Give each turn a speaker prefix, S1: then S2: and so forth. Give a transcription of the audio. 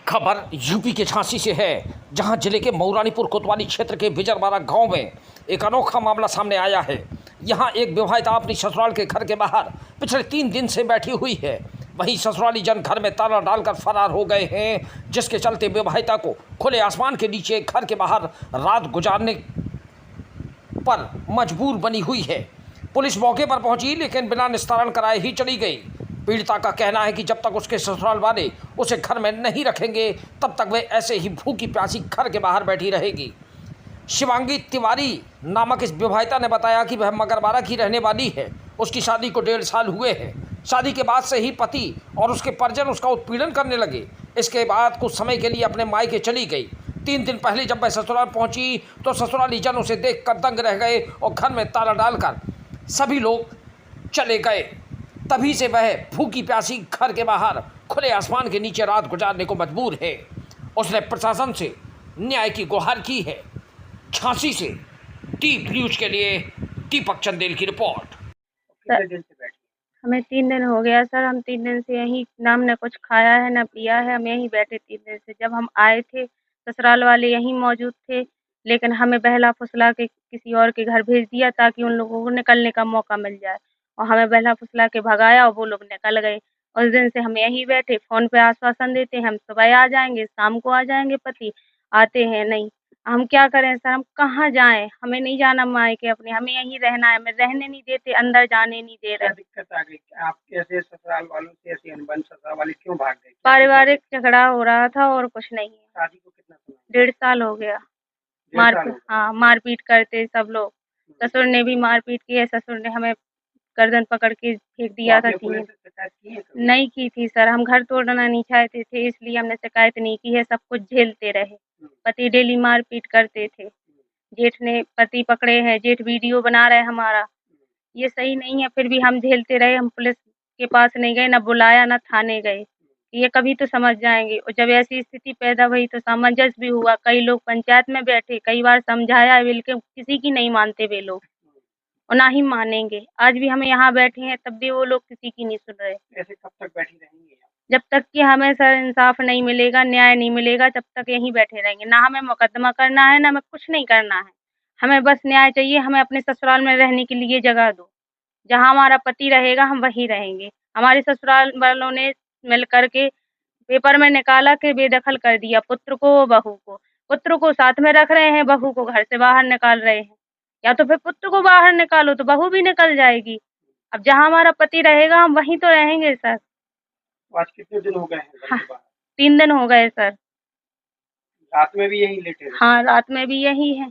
S1: खबर यूपी के झांसी से है, जहां जिले के मऊरानीपुर कोतवाली क्षेत्र के बिजरवाड़ा गांव में एक अनोखा मामला सामने आया है। यहां एक विवाहिता अपनी ससुराल के घर के बाहर पिछले 3 दिन से बैठी हुई है। वहीं ससुराली जन घर में ताला डालकर फरार हो गए हैं, जिसके चलते विवाहिता को खुले आसमान के नीचे घर के बाहर रात गुजारने पर मजबूर बनी हुई है। पुलिस मौके पर पहुंची, लेकिन बिना निस्तारण कराए ही चली गई। पीड़िता का कहना है कि जब तक उसके ससुराल वाले उसे घर में नहीं रखेंगे, तब तक वे ऐसे ही भूखी प्यासी घर के बाहर बैठी रहेगी। शिवांगी तिवारी नामक इस विवाहिता ने बताया कि वह मगरवाड़ा की रहने वाली है। उसकी शादी को 1.5 साल हुए हैं। शादी के बाद से ही पति और उसके परिजन उसका उत्पीड़न करने लगे। इसके बाद कुछ समय के लिए अपने मायके चली गई। 3 दिन पहले जब वह ससुराल पहुंची तो ससुराली जन उसे देखकर दंग रह गए और घर में ताला डालकर सभी लोग चले गए। तभी से वह भूखी प्यासी घर के बाहर खुले आसमान के नीचे रात गुजारने को मजबूर है। उसने प्रशासन से न्याय की गुहार की है। झांसी से टीप न्यूज के लिए दीपक चंदेल की रिपोर्ट।
S2: हमें 3 दिन हो गया सर। हम 3 दिन से यहीं, ना हमने कुछ खाया है ना पिया है। हम यहीं बैठे 3 दिन से। जब हम आए थे ससुराल वाले यहीं मौजूद थे, लेकिन हमें बहला फुसला के किसी और के घर भेज दिया ताकि उन लोगों को निकलने का मौका मिल जाए, और हमें बहला फुसला के भगाया और वो लोग निकल गए। उस दिन से हम यहीं बैठे, फ़ोन पे आश्वासन देते हैं हम सुबह आ जाएंगे, शाम को आ जाएंगे, पति आते हैं नहीं। हम क्या करें सर, हम कहाँ जाएं? हमें नहीं जाना मायके अपने, हमें यहीं रहना है। हमें रहने नहीं देते, अंदर जाने नहीं दे
S3: क्या
S2: रहे।
S3: दिक्कत आ गई? आप कैसे ससुराल वालों से ऐसी अनबन ससुराल वाले क्यों भाग गए?
S2: पारिवारिक झगड़ा हो रहा था और कुछ नहीं है।
S3: शादी को कितना समय?
S2: 1.5 साल हो गया।
S3: 1.5 साल हो गया।
S2: हाँ, मारपीट करते सब लोग। ससुर ने भी मारपीट की है। ससुर ने हमें गर्दन पकड़ के फेंक दिया था।
S3: पुलिस से शिकायत की है कभी?
S2: नहीं की थी सर, हम घर तोड़ना नहीं चाहते थे, इसलिए हमने शिकायत नहीं की है। सब कुछ झेलते रहे। पति डेली मारपीट करते थे। जेठ ने पति पकड़े हैं, जेठ वीडियो बना रहे हमारा। ये सही नहीं है, फिर भी हम झेलते रहे। हम पुलिस के पास नहीं गए, ना बुलाया, ना थाने गए। ये कभी तो समझ जाएंगे। और जब ऐसी स्थिति पैदा हुई तो सामंजस्य भी हुआ। कई लोग पंचायत में बैठे, कई बार समझाया, बिल्कुल किसी की नहीं मानते वे लोग, और ना ही मानेंगे। आज भी हम यहाँ बैठे हैं, तब भी वो लोग किसी की नहीं सुन रहे।
S3: ऐसे कब तक बैठी रहेंगी आप?
S2: जब तक कि हमें सर इंसाफ नहीं मिलेगा, न्याय नहीं मिलेगा, तब तक यहीं बैठे रहेंगे। ना हमें मुकदमा करना है, ना हमें कुछ नहीं करना है। हमें बस न्याय चाहिए। हमें अपने ससुराल में रहने के लिए जगह दो। जहाँ हमारा पति रहेगा हम वहीं रहेंगे। हमारे ससुराल वालों ने मिल कर के पेपर में निकाला के बेदखल कर दिया, पुत्र को बहू को। पुत्र को साथ में रख रहे हैं, बहू को घर से बाहर निकाल रहे हैं। या तो फिर पुत्र को बाहर निकालो तो बहू भी निकल जाएगी। अब जहाँ हमारा पति रहेगा हम वहीं तो रहेंगे सर।
S3: आज कितने दिन हो गए हैं घर
S2: हाँ,
S3: के बाहर?
S2: 3 दिन हो गए सर।
S3: रात में भी यहीं लेटे रहे?
S2: हाँ, रात में भी यही है।